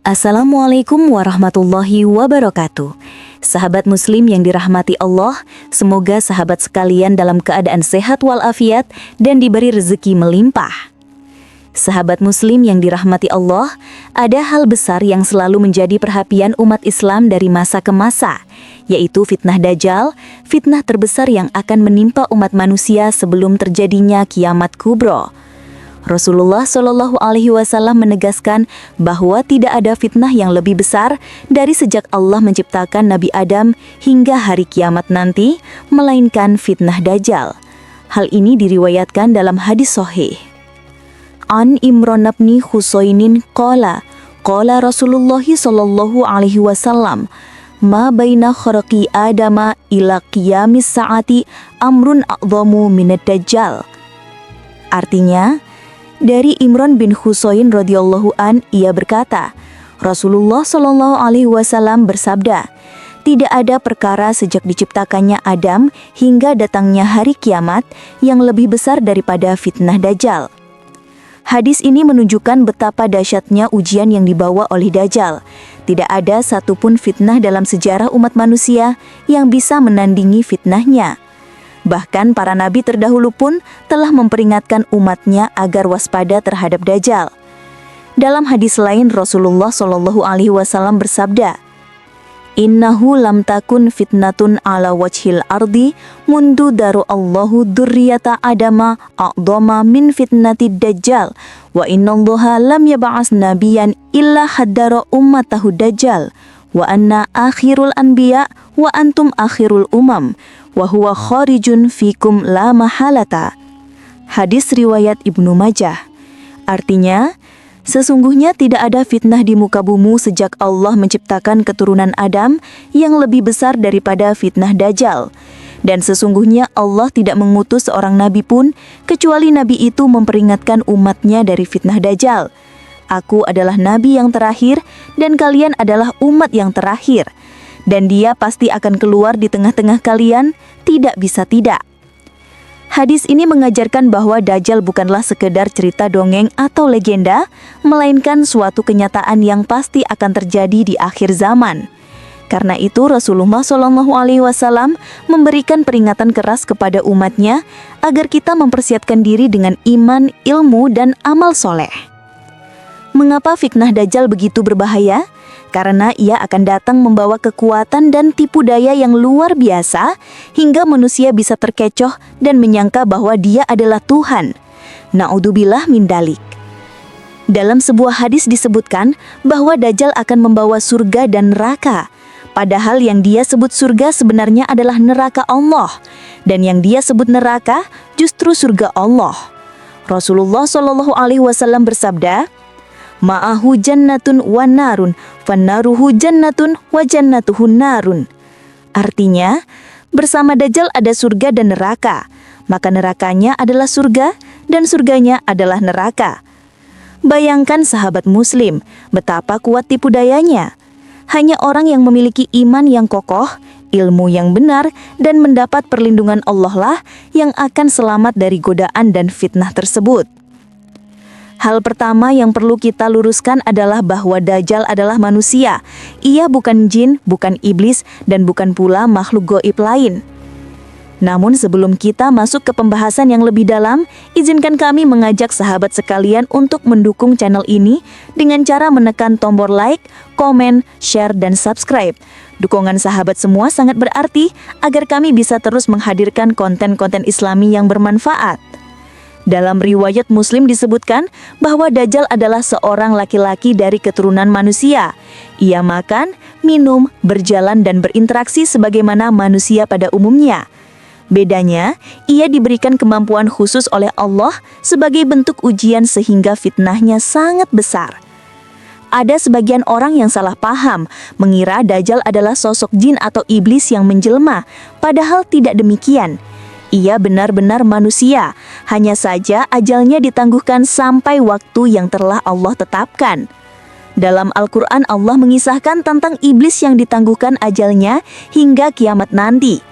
Assalamualaikum warahmatullahi wabarakatuh. Sahabat muslim yang dirahmati Allah, semoga sahabat sekalian dalam keadaan sehat walafiat dan diberi rezeki melimpah. Sahabat muslim yang dirahmati Allah, ada hal besar yang selalu menjadi perhatian umat Islam dari masa ke masa, yaitu fitnah Dajjal, fitnah terbesar yang akan menimpa umat manusia sebelum terjadinya kiamat kubro. Rasulullah Shallallahu Alaihi Wasallam menegaskan bahwa tidak ada fitnah yang lebih besar dari sejak Allah menciptakan Nabi Adam hingga hari kiamat nanti, melainkan fitnah Dajjal. Hal ini diriwayatkan dalam hadis sahih. An Imran bin Husainin qala Rasulullah Shallallahu Alaihi Wasallam, ma baina kharaqi Adama ila qiyamis saati amrun a'dhamu minad Dajjal. Artinya, dari Imran bin Husain radhiyallahu an, ia berkata, Rasulullah Shallallahu Alaihi Wasallam bersabda, tidak ada perkara sejak diciptakannya Adam hingga datangnya hari kiamat yang lebih besar daripada fitnah Dajjal. Hadis ini menunjukkan betapa dahsyatnya ujian yang dibawa oleh Dajjal. Tidak ada satupun fitnah dalam sejarah umat manusia yang bisa menandingi fitnahnya. Bahkan para nabi terdahulu pun telah memperingatkan umatnya agar waspada terhadap Dajjal. Dalam hadis lain, Rasulullah Shallallahu Alaihi Wasallam bersabda, Innahu lam takun fitnatun ala wajhil ardi mundu daru Allahu dzurriyyata Adama a'dhama min fitnati Dajjal wa innallaha lam yab'ats nabiyyan illa haddara ummatahu Dajjal wa anna akhirul anbiya wa antum akhirul umam wa huwa kharijun fikum la mahalata. Hadis riwayat Ibnu Majah. Artinya, sesungguhnya tidak ada fitnah di muka bumi sejak Allah menciptakan keturunan Adam yang lebih besar daripada fitnah Dajjal. Dan sesungguhnya Allah tidak mengutus seorang nabi pun kecuali nabi itu memperingatkan umatnya dari fitnah Dajjal. Aku adalah nabi yang terakhir dan kalian adalah umat yang terakhir. Dan dia pasti akan keluar di tengah-tengah kalian, tidak bisa tidak. Hadis ini mengajarkan bahwa Dajjal bukanlah sekedar cerita dongeng atau legenda, melainkan suatu kenyataan yang pasti akan terjadi di akhir zaman. Karena itu Rasulullah SAW memberikan peringatan keras kepada umatnya agar kita mempersiapkan diri dengan iman, ilmu, dan amal soleh. Mengapa fitnah Dajjal begitu berbahaya? Karena ia akan datang membawa kekuatan dan tipu daya yang luar biasa hingga manusia bisa terkecoh dan menyangka bahwa dia adalah Tuhan. Na'udzubillah min dalik. Dalam sebuah hadis disebutkan bahwa Dajjal akan membawa surga dan neraka. Padahal yang dia sebut surga sebenarnya adalah neraka Allah. Dan yang dia sebut neraka justru surga Allah. Rasulullah SAW bersabda, Ma'ahu jannatun wa narun, fannaruhu jannatun wa jannatuhun narun. Artinya, bersama Dajjal ada surga dan neraka, maka nerakanya adalah surga dan surganya adalah neraka. Bayangkan sahabat muslim, betapa kuat tipu dayanya. Hanya orang yang memiliki iman yang kokoh, ilmu yang benar, dan mendapat perlindungan Allah lah yang akan selamat dari godaan dan fitnah tersebut. Hal pertama yang perlu kita luruskan adalah bahwa Dajjal adalah manusia. Ia bukan jin, bukan iblis, dan bukan pula makhluk gaib lain. Namun sebelum kita masuk ke pembahasan yang lebih dalam, izinkan kami mengajak sahabat sekalian untuk mendukung channel ini dengan cara menekan tombol like, komen, share, dan subscribe. Dukungan sahabat semua sangat berarti agar kami bisa terus menghadirkan konten-konten Islami yang bermanfaat. Dalam riwayat Muslim disebutkan bahwa Dajjal adalah seorang laki-laki dari keturunan manusia. Ia makan, minum, berjalan, dan berinteraksi sebagaimana manusia pada umumnya. Bedanya, ia diberikan kemampuan khusus oleh Allah sebagai bentuk ujian sehingga fitnahnya sangat besar. Ada sebagian orang yang salah paham, mengira Dajjal adalah sosok jin atau iblis yang menjelma, padahal tidak demikian. Ia benar-benar manusia, hanya saja ajalnya ditangguhkan sampai waktu yang telah Allah tetapkan. Dalam Al-Quran Allah mengisahkan tentang iblis yang ditangguhkan ajalnya hingga kiamat nanti.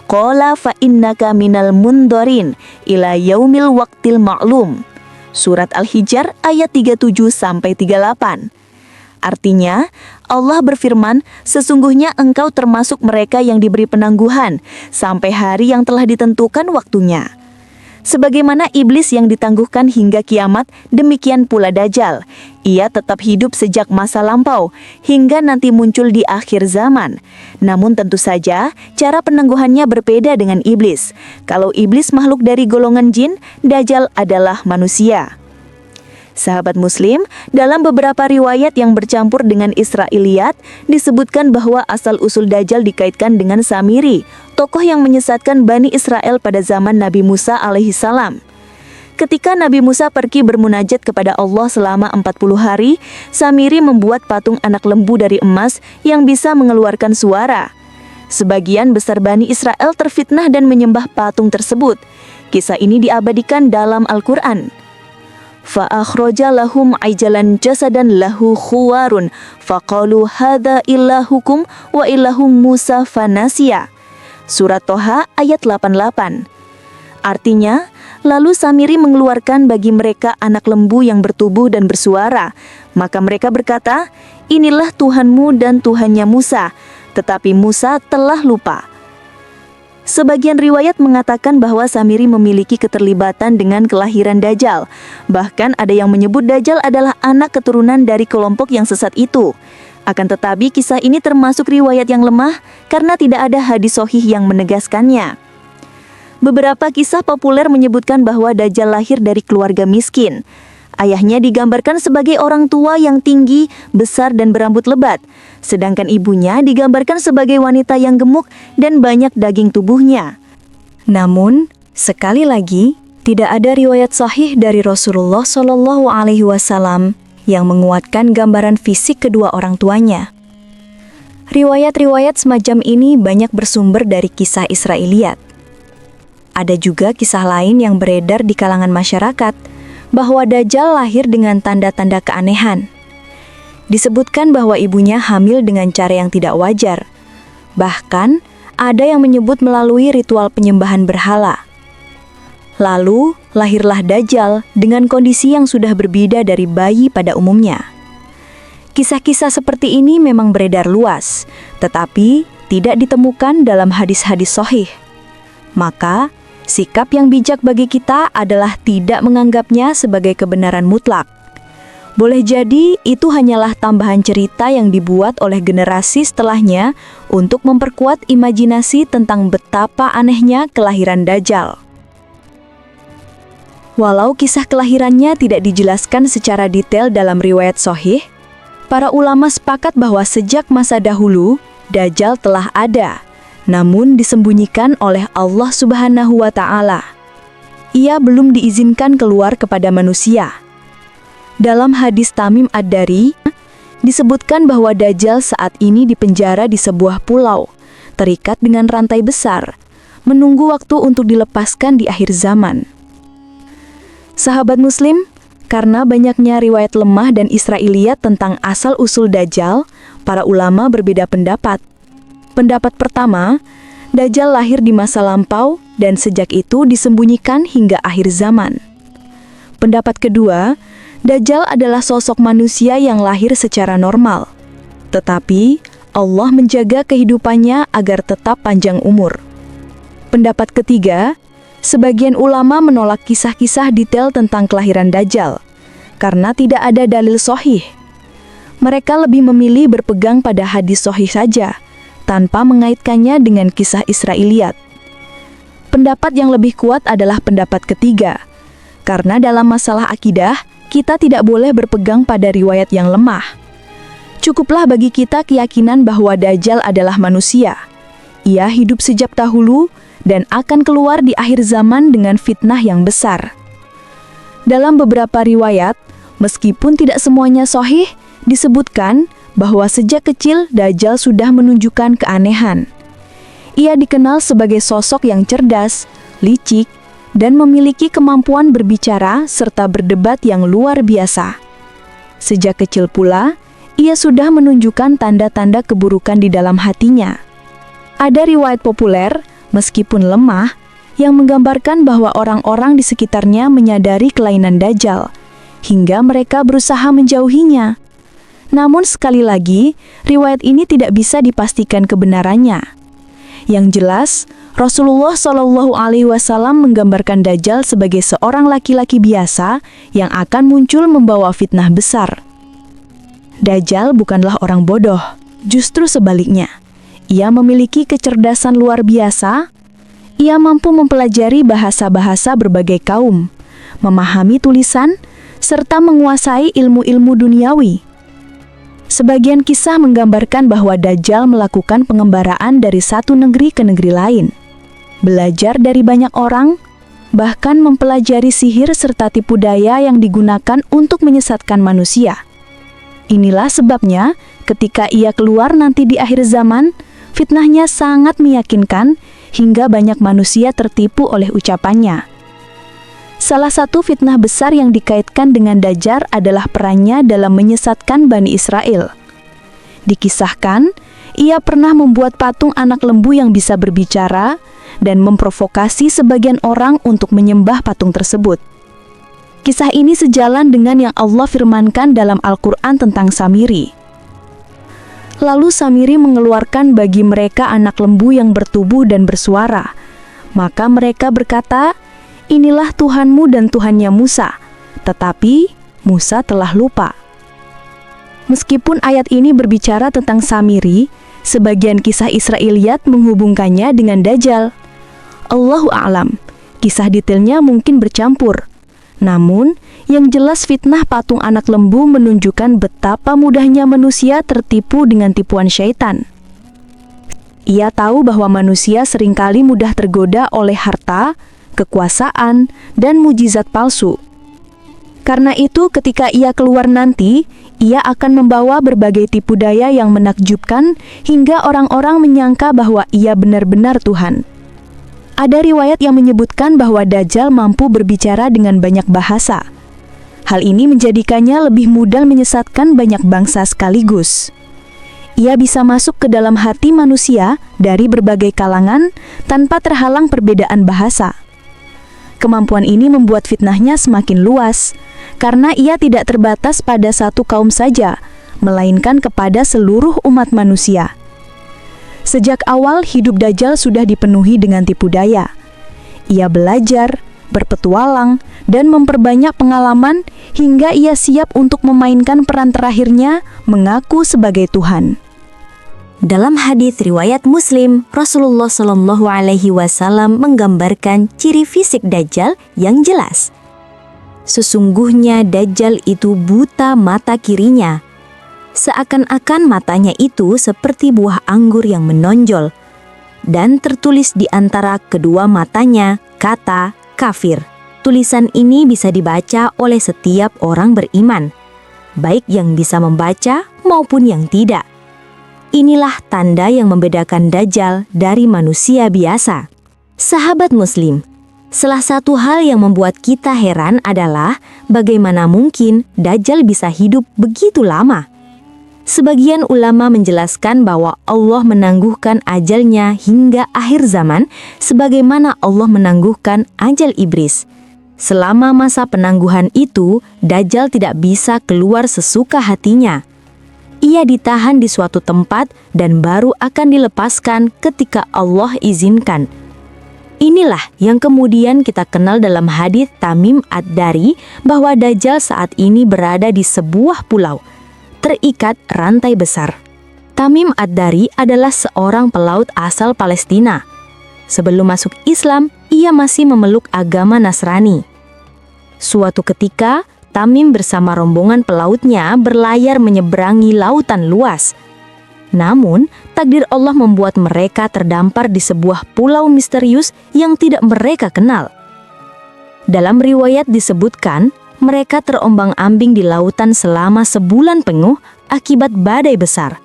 Qala fa innaka minal mundorin ila yaumil waqtil ma'lum. Surat Al-Hijr ayat 37-38. Artinya, Allah berfirman, sesungguhnya engkau termasuk mereka yang diberi penangguhan sampai hari yang telah ditentukan waktunya. Sebagaimana iblis yang ditangguhkan hingga kiamat, demikian pula Dajjal. Ia tetap hidup sejak masa lampau, hingga nanti muncul di akhir zaman. Namun tentu saja, cara penangguhannya berbeda dengan iblis. Kalau iblis makhluk dari golongan jin, Dajjal adalah manusia. Sahabat Muslim, dalam beberapa riwayat yang bercampur dengan Israiliyat, disebutkan bahwa asal-usul Dajjal dikaitkan dengan Samiri, tokoh yang menyesatkan Bani Israel pada zaman Nabi Musa alaihissalam. Ketika Nabi Musa pergi bermunajat kepada Allah selama 40 hari, Samiri membuat patung anak lembu dari emas yang bisa mengeluarkan suara. Sebagian besar Bani Israel terfitnah dan menyembah patung tersebut. Kisah ini diabadikan dalam Al-Quran. فَأَخْرَجَ لَهُمْ عِجْلًا جَسَدًا لَهُ خُوَارٌ فَقَالُوا هَذَا إِلَٰهُكُمْ وَإِلَٰهُ مُوسَىٰ فَنَسِيَ. Surat Toha ayat 88. Artinya, lalu Samiri mengeluarkan bagi mereka anak lembu yang bertubuh dan bersuara. Maka mereka berkata, inilah Tuhanmu dan Tuhannya Musa. Tetapi Musa telah lupa. Sebagian riwayat mengatakan bahwa Samiri memiliki keterlibatan dengan kelahiran Dajjal. Bahkan ada yang menyebut Dajjal adalah anak keturunan dari kelompok yang sesat itu. Akan tetapi kisah ini termasuk riwayat yang lemah karena tidak ada hadis sahih yang menegaskannya. Beberapa kisah populer menyebutkan bahwa Dajjal lahir dari keluarga miskin. Ayahnya digambarkan sebagai orang tua yang tinggi, besar dan berambut lebat. Sedangkan ibunya digambarkan sebagai wanita yang gemuk dan banyak daging tubuhnya. Namun, sekali lagi, tidak ada riwayat sahih dari Rasulullah SAW yang menguatkan gambaran fisik kedua orang tuanya. Riwayat-riwayat semacam ini banyak bersumber dari kisah Israiliyat. Ada juga kisah lain yang beredar di kalangan masyarakat, bahwa Dajjal lahir dengan tanda-tanda keanehan. Disebutkan bahwa ibunya hamil dengan cara yang tidak wajar. Bahkan, ada yang menyebut melalui ritual penyembahan berhala. Lalu, lahirlah Dajjal dengan kondisi yang sudah berbeda dari bayi pada umumnya. Kisah-kisah seperti ini memang beredar luas, tetapi tidak ditemukan dalam hadis-hadis sahih. Maka, sikap yang bijak bagi kita adalah tidak menganggapnya sebagai kebenaran mutlak. Boleh jadi itu hanyalah tambahan cerita yang dibuat oleh generasi setelahnya untuk memperkuat imajinasi tentang betapa anehnya kelahiran Dajjal. Walau kisah kelahirannya tidak dijelaskan secara detail dalam riwayat sahih, para ulama sepakat bahwa sejak masa dahulu, Dajjal telah ada, namun disembunyikan oleh Allah Subhanahu wa Ta'ala. Ia belum diizinkan keluar kepada manusia. Dalam hadis Tamim Ad-Dari, disebutkan bahwa Dajjal saat ini dipenjara di sebuah pulau, terikat dengan rantai besar, menunggu waktu untuk dilepaskan di akhir zaman. Sahabat Muslim, karena banyaknya riwayat lemah dan Israiliyat tentang asal-usul Dajjal, para ulama berbeda pendapat. Pendapat pertama, Dajjal lahir di masa lampau dan sejak itu disembunyikan hingga akhir zaman. Pendapat kedua, Dajjal adalah sosok manusia yang lahir secara normal. Tetapi, Allah menjaga kehidupannya agar tetap panjang umur. Pendapat ketiga, sebagian ulama menolak kisah-kisah detail tentang kelahiran Dajjal, karena tidak ada dalil sahih. Mereka lebih memilih berpegang pada hadis sahih saja, tanpa mengaitkannya dengan kisah Israiliyat. Pendapat yang lebih kuat adalah pendapat ketiga, karena dalam masalah akidah, kita tidak boleh berpegang pada riwayat yang lemah. Cukuplah bagi kita keyakinan bahwa Dajjal adalah manusia. Ia hidup sejak dahulu dan akan keluar di akhir zaman dengan fitnah yang besar. Dalam beberapa riwayat, meskipun tidak semuanya sahih, disebutkan bahwa sejak kecil Dajjal sudah menunjukkan keanehan. Ia dikenal sebagai sosok yang cerdas, licik, dan memiliki kemampuan berbicara serta berdebat yang luar biasa. Sejak kecil pula, ia sudah menunjukkan tanda-tanda keburukan di dalam hatinya. Ada riwayat populer, meskipun lemah, yang menggambarkan bahwa orang-orang di sekitarnya menyadari kelainan Dajjal, hingga mereka berusaha menjauhinya. Namun sekali lagi, riwayat ini tidak bisa dipastikan kebenarannya. Yang jelas, Rasulullah Shallallahu Alaihi Wasallam menggambarkan Dajjal sebagai seorang laki-laki biasa yang akan muncul membawa fitnah besar. Dajjal bukanlah orang bodoh, justru sebaliknya. Ia memiliki kecerdasan luar biasa. Ia mampu mempelajari bahasa-bahasa berbagai kaum, memahami tulisan, serta menguasai ilmu-ilmu duniawi. Sebagian kisah menggambarkan bahwa Dajjal melakukan pengembaraan dari satu negeri ke negeri lain, belajar dari banyak orang, bahkan mempelajari sihir serta tipu daya yang digunakan untuk menyesatkan manusia. Inilah sebabnya ketika ia keluar nanti di akhir zaman, fitnahnya sangat meyakinkan hingga banyak manusia tertipu oleh ucapannya. Salah satu fitnah besar yang dikaitkan dengan Dajjal adalah perannya dalam menyesatkan Bani Israel. Dikisahkan, ia pernah membuat patung anak lembu yang bisa berbicara dan memprovokasi sebagian orang untuk menyembah patung tersebut. Kisah ini sejalan dengan yang Allah firmankan dalam Al-Quran tentang Samiri. Lalu Samiri mengeluarkan bagi mereka anak lembu yang bertubuh dan bersuara. Maka mereka berkata, "Inilah Tuhanmu dan Tuhannya Musa." Tetapi Musa telah lupa. Meskipun ayat ini berbicara tentang Samiri, sebagian kisah Israiliyat menghubungkannya dengan Dajjal. Allahu a'lam, kisah detailnya mungkin bercampur. Namun, yang jelas fitnah patung anak lembu menunjukkan betapa mudahnya manusia tertipu dengan tipuan syaitan. Ia tahu bahwa manusia seringkali mudah tergoda oleh harta, kekuasaan, dan mujizat palsu. Karena itu ketika ia keluar nanti, ia akan membawa berbagai tipu daya yang menakjubkan hingga orang-orang menyangka bahwa ia benar-benar Tuhan. Ada riwayat yang menyebutkan bahwa Dajjal mampu berbicara dengan banyak bahasa. Hal ini menjadikannya lebih mudah menyesatkan banyak bangsa sekaligus. Ia bisa masuk ke dalam hati manusia dari berbagai kalangan tanpa terhalang perbedaan bahasa. Kemampuan ini membuat fitnahnya semakin luas, karena ia tidak terbatas pada satu kaum saja, melainkan kepada seluruh umat manusia. Sejak awal hidup Dajjal sudah dipenuhi dengan tipu daya. Ia belajar, berpetualang, dan memperbanyak pengalaman hingga ia siap untuk memainkan peran terakhirnya mengaku sebagai Tuhan. Dalam hadis riwayat Muslim, Rasulullah Shallallahu Alaihi Wasallam menggambarkan ciri fisik Dajjal yang jelas. Sesungguhnya Dajjal itu buta mata kirinya. Seakan-akan matanya itu seperti buah anggur yang menonjol. Dan tertulis di antara kedua matanya kata kafir. Tulisan ini bisa dibaca oleh setiap orang beriman, baik yang bisa membaca maupun yang tidak. Inilah tanda yang membedakan Dajjal dari manusia biasa. Sahabat Muslim, salah satu hal yang membuat kita heran adalah bagaimana mungkin Dajjal bisa hidup begitu lama. Sebagian ulama menjelaskan bahwa Allah menangguhkan ajalnya hingga akhir zaman sebagaimana Allah menangguhkan ajal iblis. Selama masa penangguhan itu, Dajjal tidak bisa keluar sesuka hatinya. Ia ditahan di suatu tempat dan baru akan dilepaskan ketika Allah izinkan. Inilah yang kemudian kita kenal dalam hadis Tamim Ad-Dari bahwa Dajjal saat ini berada di sebuah pulau, terikat rantai besar. Tamim Ad-Dari adalah seorang pelaut asal Palestina. Sebelum masuk Islam, ia masih memeluk agama Nasrani. Suatu ketika, Tamim bersama rombongan pelautnya berlayar menyeberangi lautan luas. Namun, takdir Allah membuat mereka terdampar di sebuah pulau misterius yang tidak mereka kenal. Dalam riwayat disebutkan, mereka terombang-ambing di lautan selama sebulan penuh akibat badai besar.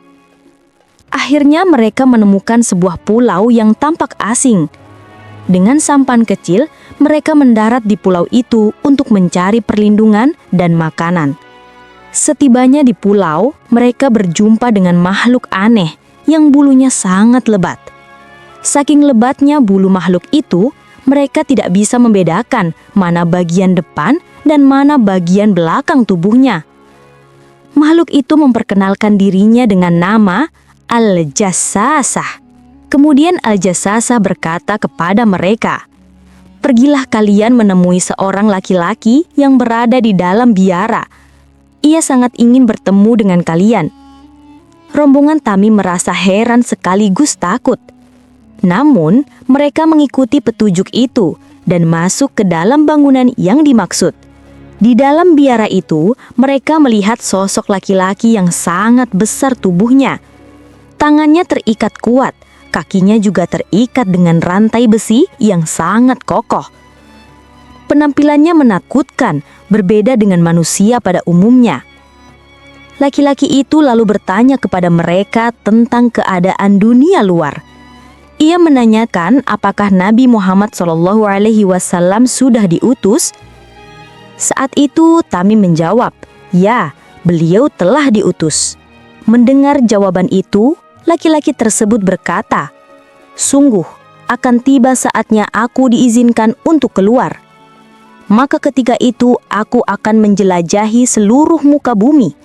Akhirnya mereka menemukan sebuah pulau yang tampak asing. Dengan sampan kecil, mereka mendarat di pulau itu untuk mencari perlindungan dan makanan. Setibanya di pulau, mereka berjumpa dengan makhluk aneh yang bulunya sangat lebat. Saking lebatnya bulu makhluk itu, mereka tidak bisa membedakan mana bagian depan dan mana bagian belakang tubuhnya. Makhluk itu memperkenalkan dirinya dengan nama Al-Jassasah. Kemudian Al-Jassasah berkata kepada mereka, "Pergilah kalian menemui seorang laki-laki yang berada di dalam biara. Ia sangat ingin bertemu dengan kalian." Rombongan Tamim merasa heran sekaligus takut. Namun, mereka mengikuti petunjuk itu dan masuk ke dalam bangunan yang dimaksud. Di dalam biara itu, mereka melihat sosok laki-laki yang sangat besar tubuhnya. Tangannya terikat kuat, kakinya juga terikat dengan rantai besi yang sangat kokoh. Penampilannya menakutkan, berbeda dengan manusia pada umumnya. Laki-laki itu lalu bertanya kepada mereka tentang keadaan dunia luar. Ia menanyakan apakah Nabi Muhammad SAW sudah diutus. Saat itu Tamim menjawab, "Ya, beliau telah diutus." Mendengar jawaban itu, laki-laki tersebut berkata, "Sungguh, akan tiba saatnya aku diizinkan untuk keluar. Maka ketika itu aku akan menjelajahi seluruh muka bumi.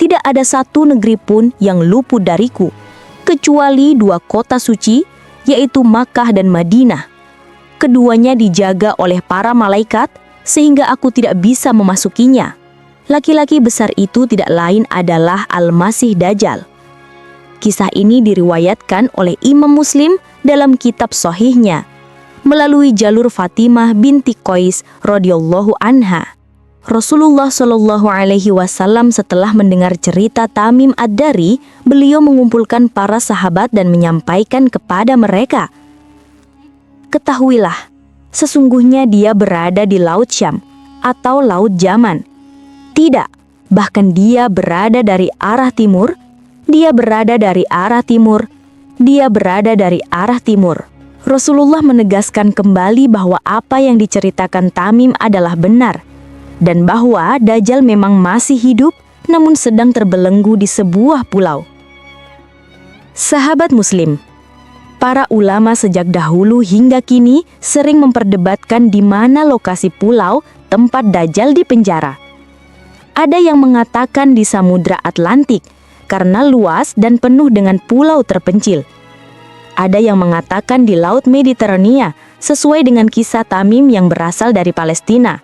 Tidak ada satu negeri pun yang luput dariku, kecuali 2 kota suci, yaitu Makkah dan Madinah. Keduanya dijaga oleh para malaikat, sehingga aku tidak bisa memasukinya." Laki-laki besar itu tidak lain adalah Al-Masih Dajjal. Kisah ini diriwayatkan oleh Imam Muslim dalam kitab Shahihnya melalui jalur Fatimah binti Qais radhiyallahu anha. Rasulullah SAW setelah mendengar cerita Tamim Ad-Dari, beliau mengumpulkan para sahabat dan menyampaikan kepada mereka, "Ketahuilah, sesungguhnya dia berada di Laut Syam atau Laut Yaman. Tidak, bahkan dia berada dari arah timur, dia berada dari arah timur, dia berada dari arah timur." Rasulullah menegaskan kembali bahwa apa yang diceritakan Tamim adalah benar, dan bahwa Dajjal memang masih hidup namun sedang terbelenggu di sebuah pulau. Sahabat Muslim, para ulama sejak dahulu hingga kini sering memperdebatkan di mana lokasi pulau tempat Dajjal dipenjara. Ada yang mengatakan di Samudra Atlantik karena luas dan penuh dengan pulau terpencil. Ada yang mengatakan di Laut Mediterania sesuai dengan kisah Tamim yang berasal dari Palestina.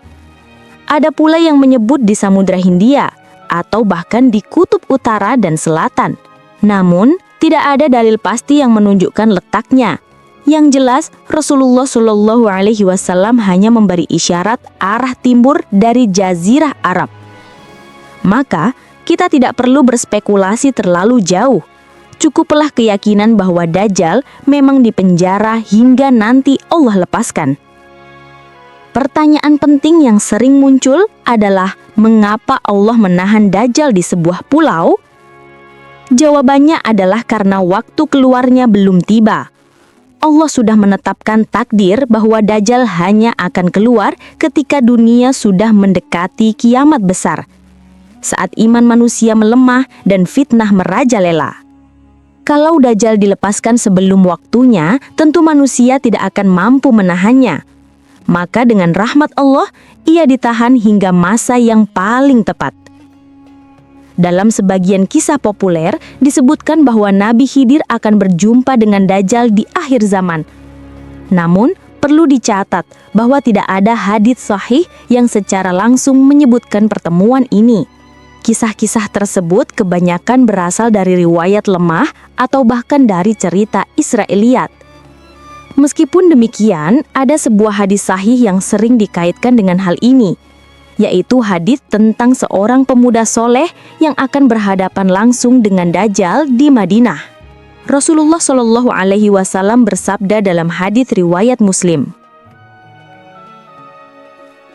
Ada pula yang menyebut di Samudra Hindia atau bahkan di Kutub Utara dan Selatan. Namun, tidak ada dalil pasti yang menunjukkan letaknya. Yang jelas, Rasulullah SAW hanya memberi isyarat arah timur dari Jazirah Arab. Maka, kita tidak perlu berspekulasi terlalu jauh. Cukuplah keyakinan bahwa Dajjal memang dipenjara hingga nanti Allah lepaskan. Pertanyaan penting yang sering muncul adalah mengapa Allah menahan Dajjal di sebuah pulau? Jawabannya adalah karena waktu keluarnya belum tiba. Allah sudah menetapkan takdir bahwa Dajjal hanya akan keluar ketika dunia sudah mendekati kiamat besar, saat iman manusia melemah dan fitnah merajalela. Kalau Dajjal dilepaskan sebelum waktunya, tentu manusia tidak akan mampu menahannya. Maka dengan rahmat Allah, ia ditahan hingga masa yang paling tepat. Dalam sebagian kisah populer, disebutkan bahwa Nabi Khidir akan berjumpa dengan Dajjal di akhir zaman. Namun, perlu dicatat bahwa tidak ada hadits sahih yang secara langsung menyebutkan pertemuan ini. Kisah-kisah tersebut kebanyakan berasal dari riwayat lemah atau bahkan dari cerita Israiliyat. Meskipun demikian, ada sebuah hadis sahih yang sering dikaitkan dengan hal ini, yaitu hadis tentang seorang pemuda soleh yang akan berhadapan langsung dengan Dajjal di Madinah. Rasulullah SAW bersabda dalam hadis riwayat Muslim,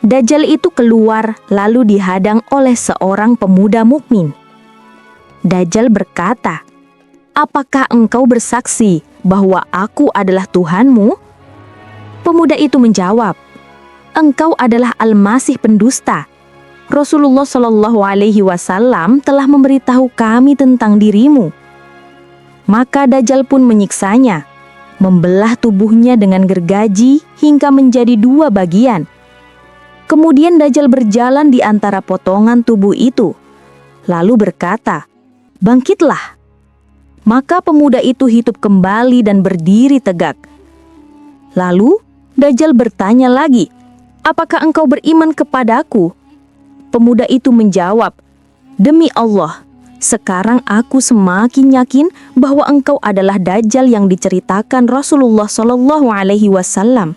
Dajjal itu keluar lalu dihadang oleh seorang pemuda mukmin. Dajjal berkata, "Apakah engkau bersaksi bahwa aku adalah Tuhanmu?" Pemuda itu menjawab, "Engkau adalah Al-Masih pendusta. Rasulullah SAW telah memberitahu kami tentang dirimu." Maka Dajjal pun menyiksanya, membelah tubuhnya dengan gergaji hingga menjadi 2 bagian. Kemudian Dajjal berjalan di antara potongan tubuh itu, lalu berkata, "Bangkitlah." Maka pemuda itu hidup kembali dan berdiri tegak. Lalu Dajjal bertanya lagi, "Apakah engkau beriman kepadaku?" Pemuda itu menjawab, "Demi Allah, sekarang aku semakin yakin bahwa engkau adalah Dajjal yang diceritakan Rasulullah SAW.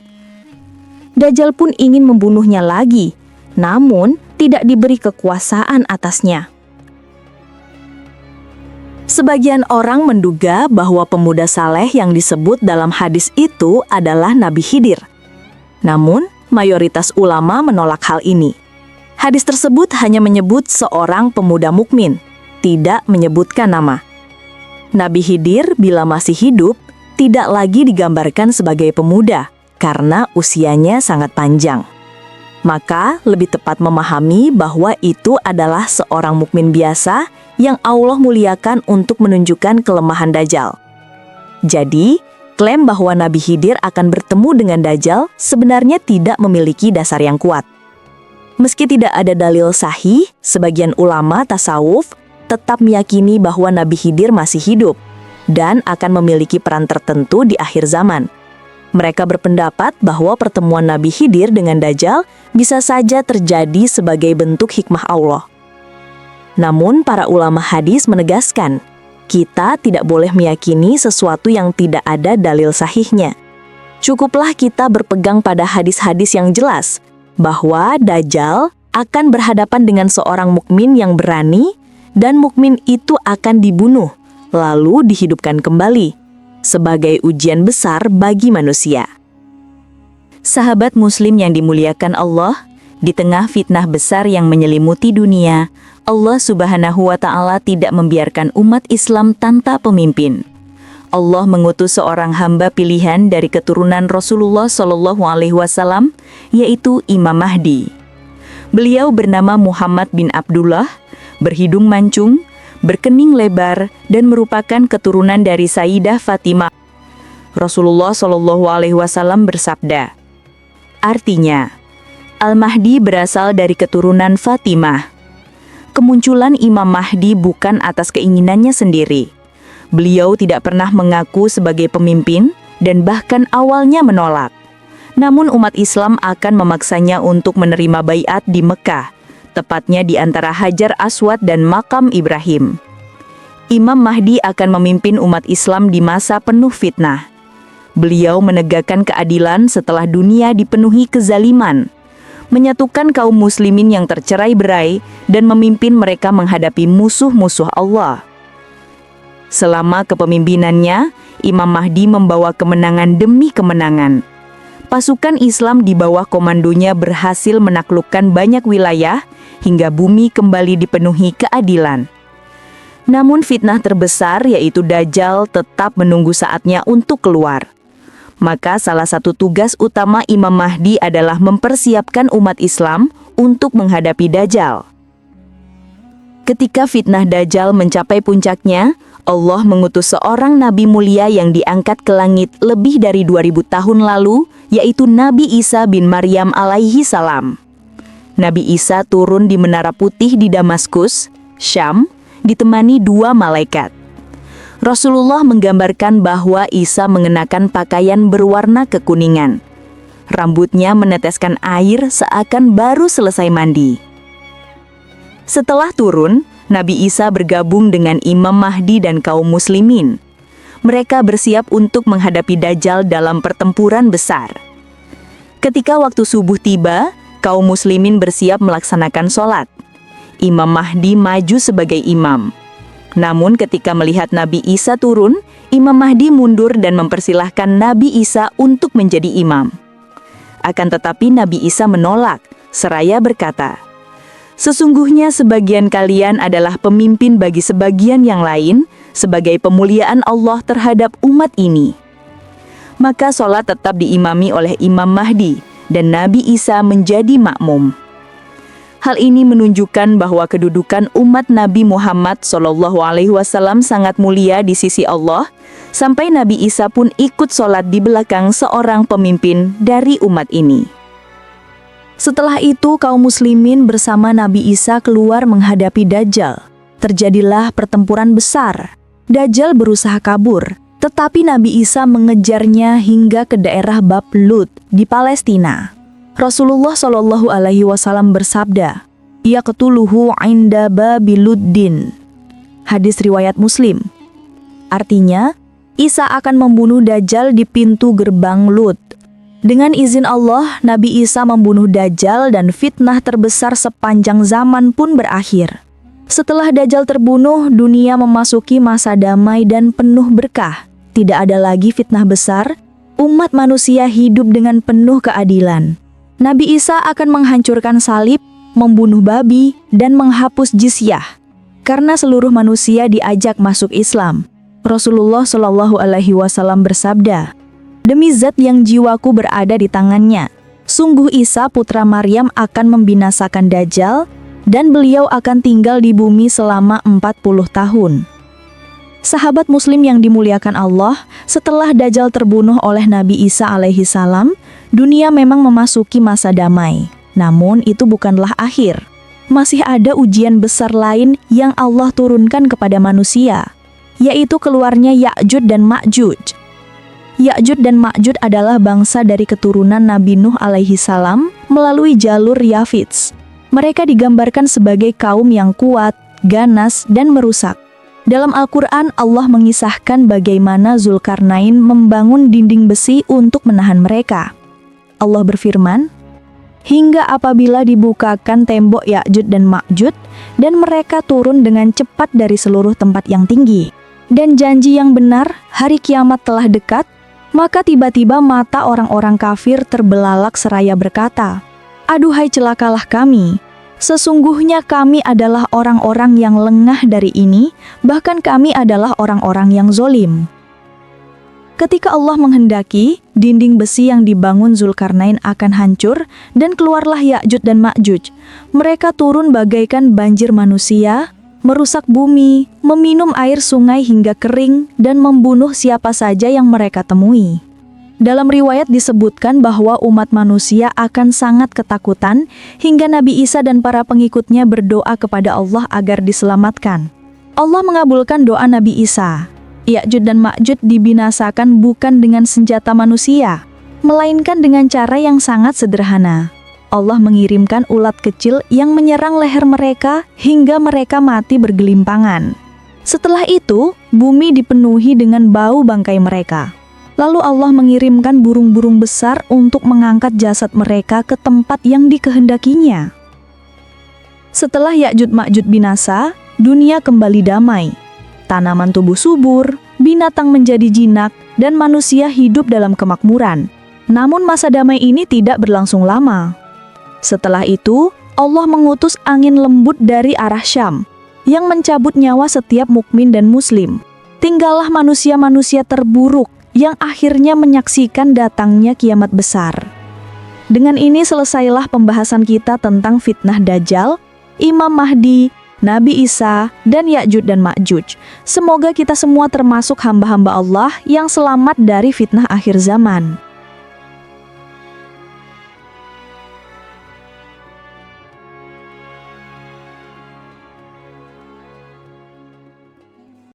Dajjal pun ingin membunuhnya lagi, namun tidak diberi kekuasaan atasnya. Sebagian orang menduga bahwa pemuda saleh yang disebut dalam hadis itu adalah Nabi Khidir. Namun, mayoritas ulama menolak hal ini. Hadis tersebut hanya menyebut seorang pemuda mukmin, tidak menyebutkan nama. Nabi Khidir bila masih hidup, tidak lagi digambarkan sebagai pemuda, karena usianya sangat panjang. Maka, lebih tepat memahami bahwa itu adalah seorang mukmin biasa yang Allah muliakan untuk menunjukkan kelemahan Dajjal. Jadi, klaim bahwa Nabi Khidir akan bertemu dengan Dajjal sebenarnya tidak memiliki dasar yang kuat. Meski tidak ada dalil sahih, sebagian ulama tasawuf tetap meyakini bahwa Nabi Khidir masih hidup dan akan memiliki peran tertentu di akhir zaman. Mereka berpendapat bahwa pertemuan Nabi Khidir dengan Dajjal bisa saja terjadi sebagai bentuk hikmah Allah. Namun para ulama hadis menegaskan, kita tidak boleh meyakini sesuatu yang tidak ada dalil sahihnya. Cukuplah kita berpegang pada hadis-hadis yang jelas, bahwa Dajjal akan berhadapan dengan seorang mukmin yang berani, dan mukmin itu akan dibunuh, lalu dihidupkan kembali, sebagai ujian besar bagi manusia. Sahabat muslim yang dimuliakan Allah, di tengah fitnah besar yang menyelimuti dunia, Allah Subhanahu wa Ta'ala tidak membiarkan umat Islam tanpa pemimpin. Allah mengutus seorang hamba pilihan dari keturunan Rasulullah SAW, yaitu Imam Mahdi. Beliau bernama Muhammad bin Abdullah, berhidung mancung, berkening lebar, dan merupakan keturunan dari Sayyidah Fatimah. Rasulullah SAW bersabda, artinya, Al-Mahdi berasal dari keturunan Fatimah. Kemunculan Imam Mahdi bukan atas keinginannya sendiri. Beliau tidak pernah mengaku sebagai pemimpin dan bahkan awalnya menolak. Namun umat Islam akan memaksanya untuk menerima baiat di Mekah, tepatnya di antara Hajar Aswad dan Makam Ibrahim. Imam Mahdi akan memimpin umat Islam di masa penuh fitnah. Beliau menegakkan keadilan setelah dunia dipenuhi kezaliman, menyatukan kaum muslimin yang tercerai-berai, dan memimpin mereka menghadapi musuh-musuh Allah. Selama kepemimpinannya, Imam Mahdi membawa kemenangan demi kemenangan. Pasukan Islam di bawah komandonya berhasil menaklukkan banyak wilayah, hingga bumi kembali dipenuhi keadilan. Namun fitnah terbesar, yaitu Dajjal, tetap menunggu saatnya untuk keluar. Maka salah satu tugas utama Imam Mahdi adalah mempersiapkan umat Islam untuk menghadapi Dajjal. Ketika fitnah Dajjal mencapai puncaknya, Allah mengutus seorang nabi mulia yang diangkat ke langit lebih dari 2000 tahun lalu, yaitu Nabi Isa bin Maryam alaihi salam. Nabi Isa turun di Menara Putih di Damaskus, Syam, ditemani 2 malaikat. Rasulullah menggambarkan bahwa Isa mengenakan pakaian berwarna kekuningan. Rambutnya meneteskan air seakan baru selesai mandi. Setelah turun, Nabi Isa bergabung dengan Imam Mahdi dan kaum muslimin. Mereka bersiap untuk menghadapi Dajjal dalam pertempuran besar. Ketika waktu subuh tiba, kaum muslimin bersiap melaksanakan sholat. Imam Mahdi maju sebagai imam. Namun ketika melihat Nabi Isa turun, Imam Mahdi mundur dan mempersilahkan Nabi Isa untuk menjadi imam. Akan tetapi Nabi Isa menolak, seraya berkata, "Sesungguhnya sebagian kalian adalah pemimpin bagi sebagian yang lain, sebagai pemuliaan Allah terhadap umat ini." Maka sholat tetap diimami oleh Imam Mahdi, dan Nabi Isa menjadi makmum. Hal ini menunjukkan bahwa kedudukan umat Nabi Muhammad SAW sangat mulia di sisi Allah, sampai Nabi Isa pun ikut sholat di belakang seorang pemimpin dari umat ini. Setelah itu kaum muslimin bersama Nabi Isa keluar menghadapi Dajjal. Terjadilah pertempuran besar. Dajjal berusaha kabur, tetapi Nabi Isa mengejarnya hingga ke daerah Bab Lut di Palestina. Rasulullah Shallallahu Alaihi Wasallam bersabda, "Yaqtuluhu 'inda babi Luddin." Hadis riwayat Muslim. Artinya, Isa akan membunuh Dajjal di pintu gerbang Lut. Dengan izin Allah, Nabi Isa membunuh Dajjal dan fitnah terbesar sepanjang zaman pun berakhir. Setelah Dajjal terbunuh, dunia memasuki masa damai dan penuh berkah. Tidak ada lagi fitnah besar, umat manusia hidup dengan penuh keadilan. Nabi Isa akan menghancurkan salib, membunuh babi, dan menghapus jizyah. Karena seluruh manusia diajak masuk Islam. Rasulullah Shallallahu Alaihi Wasallam bersabda, "Demi zat yang jiwaku berada di tangannya, sungguh Isa putra Maryam akan membinasakan Dajjal, dan beliau akan tinggal di bumi selama 40 tahun." Sahabat Muslim yang dimuliakan Allah, setelah Dajjal terbunuh oleh Nabi Isa alaihi salam, dunia memang memasuki masa damai. Namun itu bukanlah akhir. Masih ada ujian besar lain yang Allah turunkan kepada manusia, yaitu keluarnya Ya'juj dan Ma'juj. Ya'juj dan Ma'juj adalah bangsa dari keturunan Nabi Nuh alaihi salam melalui jalur Yafits. Mereka digambarkan sebagai kaum yang kuat, ganas, dan merusak. Dalam Al-Quran, Allah mengisahkan bagaimana Zulkarnain membangun dinding besi untuk menahan mereka. Allah berfirman, "Hingga apabila dibukakan tembok Ya'juj dan Ma'juj, dan mereka turun dengan cepat dari seluruh tempat yang tinggi. Dan janji yang benar, hari kiamat telah dekat, maka tiba-tiba mata orang-orang kafir terbelalak seraya berkata, 'Aduhai celakalah kami. Sesungguhnya kami adalah orang-orang yang lengah dari ini, bahkan kami adalah orang-orang yang zolim.'" Ketika Allah menghendaki, dinding besi yang dibangun Zulkarnain akan hancur dan keluarlah Ya'juj dan Ma'juj. Mereka turun bagaikan banjir manusia, merusak bumi, meminum air sungai hingga kering, dan membunuh siapa saja yang mereka temui. Dalam riwayat disebutkan bahwa umat manusia akan sangat ketakutan hingga Nabi Isa dan para pengikutnya berdoa kepada Allah agar diselamatkan. Allah mengabulkan doa Nabi Isa. Ya'juj dan Ma'juj dibinasakan bukan dengan senjata manusia, melainkan dengan cara yang sangat sederhana. Allah mengirimkan ulat kecil yang menyerang leher mereka hingga mereka mati bergelimpangan. Setelah itu, bumi dipenuhi dengan bau bangkai mereka. Lalu Allah mengirimkan burung-burung besar untuk mengangkat jasad mereka ke tempat yang dikehendakinya. Setelah Ya'juj Ma'juj binasa, dunia kembali damai. Tanaman tumbuh subur, binatang menjadi jinak, dan manusia hidup dalam kemakmuran. Namun masa damai ini tidak berlangsung lama. Setelah itu, Allah mengutus angin lembut dari arah Syam, yang mencabut nyawa setiap mukmin dan muslim. Tinggallah manusia-manusia terburuk, yang akhirnya menyaksikan datangnya kiamat besar. Dengan ini selesailah pembahasan kita tentang fitnah Dajjal, Imam Mahdi, Nabi Isa, dan Ya'juj dan Ma'juj. Semoga kita semua termasuk hamba-hamba Allah yang selamat dari fitnah akhir zaman.